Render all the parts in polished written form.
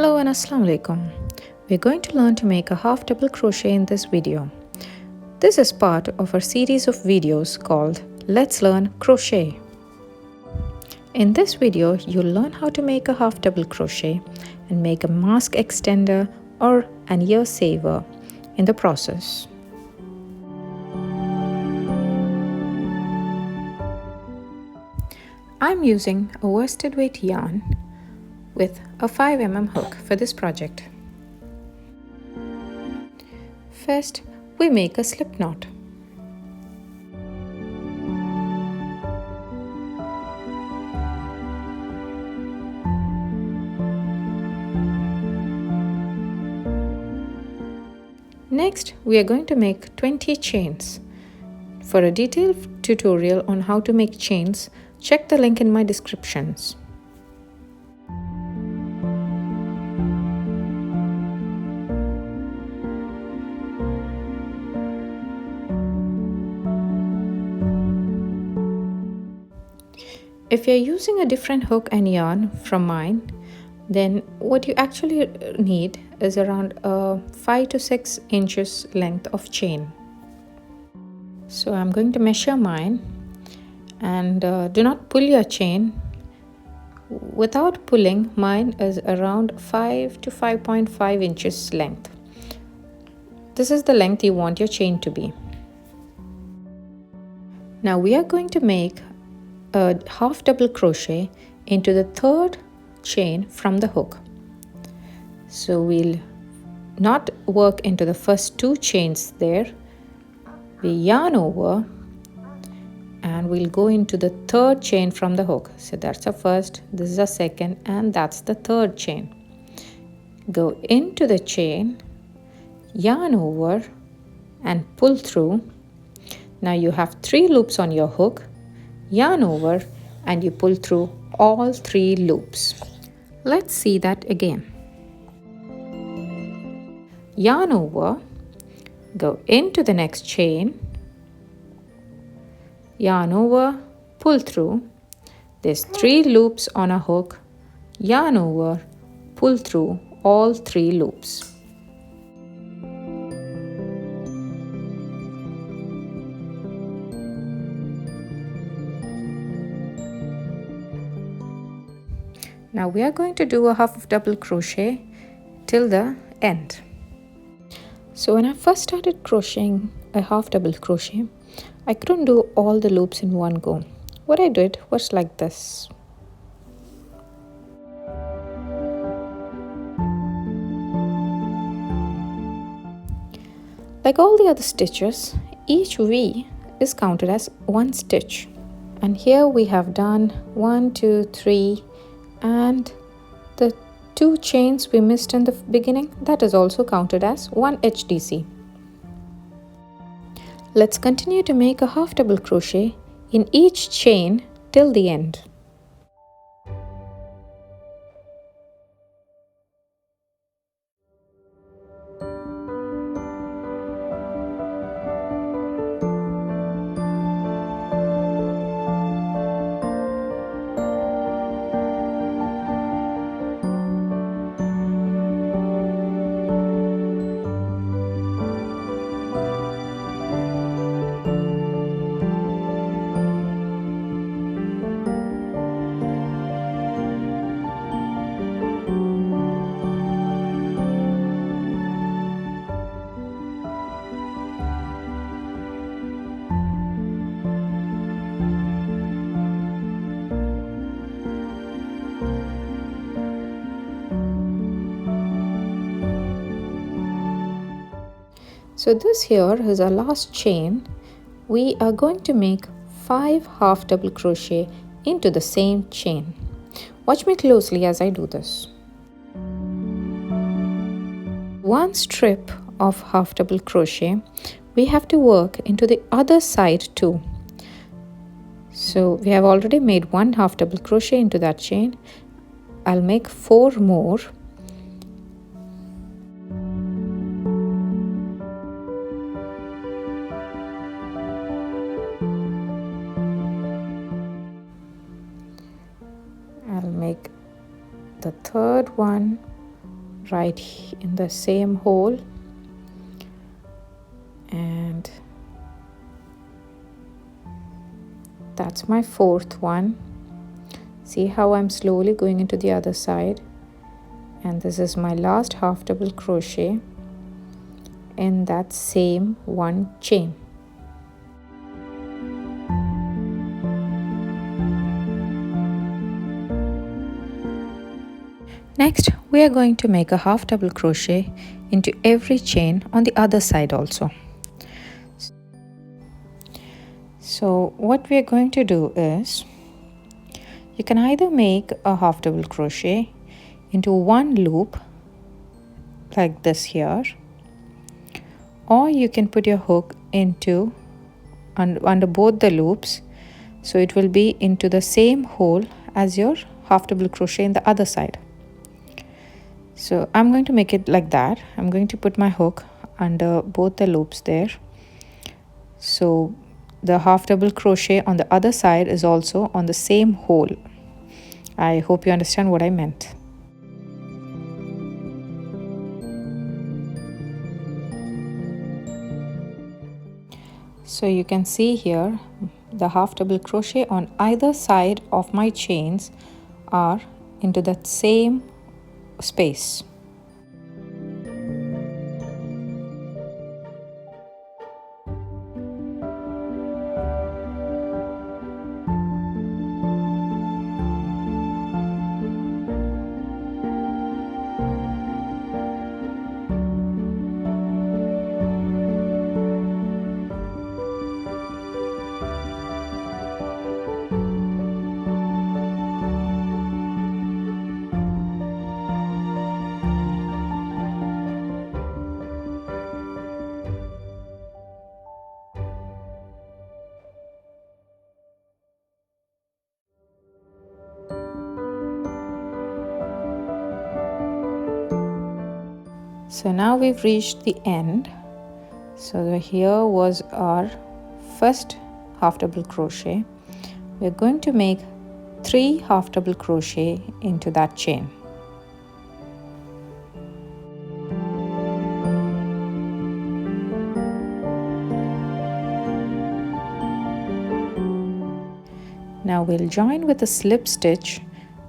Hello and Assalamu alaikum. We're going to learn to make a half double crochet in this video. This is part of our series of videos called Let's Learn Crochet. In this video, you'll learn how to make a half double crochet and make a mask extender or an ear saver in the process. I'm using a worsted weight yarn with a 5mm hook for this project. First, we make a slip knot. Next, we are going to make 20 chains. For a detailed tutorial on how to make chains, check the link in my descriptions. If you're using a different hook and yarn from mine, then what you actually need is around 5 to 6 inches length of chain. So I'm going to measure mine, and do not pull your chain. Without pulling, mine is around 5 to 5.5 inches length. This is the length you want your chain to be. Now we are going to make a half double crochet into the third chain from the hook. So we'll not work into the first 2 chains there. We yarn over and we'll go into the third chain from the hook. So that's the first, this is the second, and that's the third chain. Go into the chain, yarn over and pull through. Now you have 3 loops on your hook. Yarn over and you pull through all 3 loops. Let's see that again. Yarn over, go into the next chain, yarn over, pull through. There's 3 loops on a hook. Yarn over, pull through all 3 loops. Now we are going to do a half double crochet till the end. So when I first started crocheting a half double crochet, I couldn't do all the loops in one go. What I did was like this. Like all the other stitches, each V is counted as 1 stitch. And here we have done 1, 2, 3, and the 2 chains we missed in the beginning, that is also counted as 1 HDC. Let's continue to make a half double crochet in each chain till the end. So this here is our last chain. We are going to make 5 half double crochet into the same chain. Watch me closely as I do this. 1 strip of half double crochet, we have to work into the other side too. So we have already made 1 half double crochet into that chain. I'll make 4 more. I'll make the third one in the same hole, and that's my fourth one. See how I'm slowly going into the other side, and this is my last half double crochet in that same one chain. Next, we are going to make a half double crochet into every chain on the other side also. So what we are going to do is, you can either make a half double crochet into one loop like this here, or you can put your hook into under both the loops, so it will be into the same hole as your half double crochet in the other side. So I'm going to make it like that. I'm going to put my hook under both the loops there, so the half double crochet on the other side is also on the same hole. I hope you understand what I meant. So you can see here the half double crochet on either side of my chains are into that same space. So now we've reached the end. So here was our first half double crochet. We're going to make 3 half double crochet into that chain. Now we'll join with a slip stitch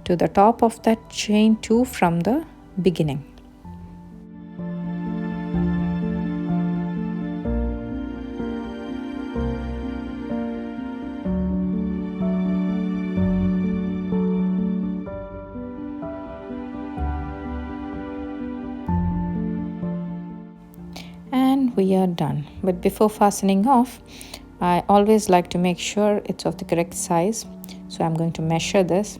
to the top of that chain 2 from the beginning. And we are done. But before fastening off, I always like to make sure it's of the correct size. So I'm going to measure this.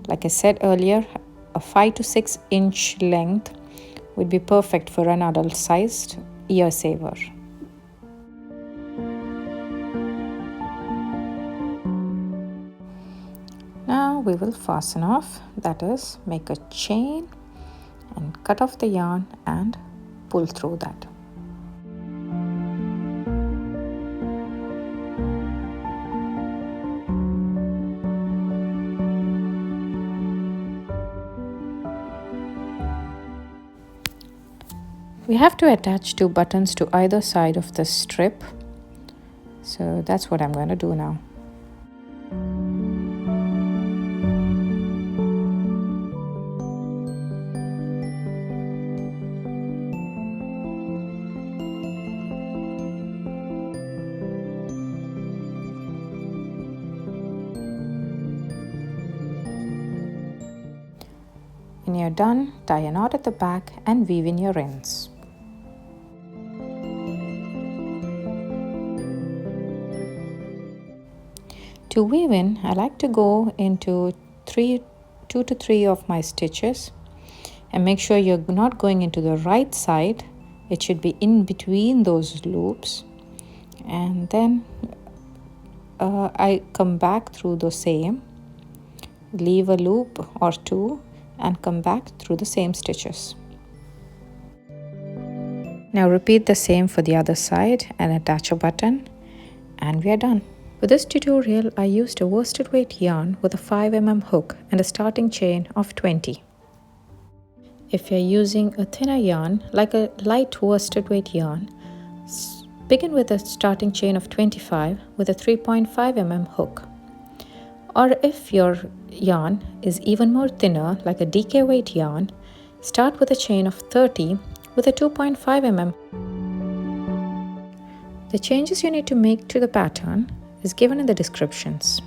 Like I said earlier, a 5 to 6 inch length would be perfect for an adult sized ear saver. Now we will fasten off, that is, make a chain and cut off the yarn and pull through that. We have to attach 2 buttons to either side of the strip. So that's what I'm going to do now. When you're done, tie a knot at the back and weave in your ends. To weave in, I like to go into 2 to 3 of my stitches and make sure you're not going into the right side. It should be in between those loops, and then I come back through the same, leave a loop or 2 and come back through the same stitches. Now repeat the same for the other side and attach a button, and we are done. For this tutorial, I used a worsted weight yarn with a 5 mm hook and a starting chain of 20. If you're using a thinner yarn, like a light worsted weight yarn, begin with a starting chain of 25 with a 3.5 mm hook. Or if your yarn is even more thinner, like a DK weight yarn, start with a chain of 30 with a 2.5 mm. The changes you need to make to the pattern is given in the descriptions.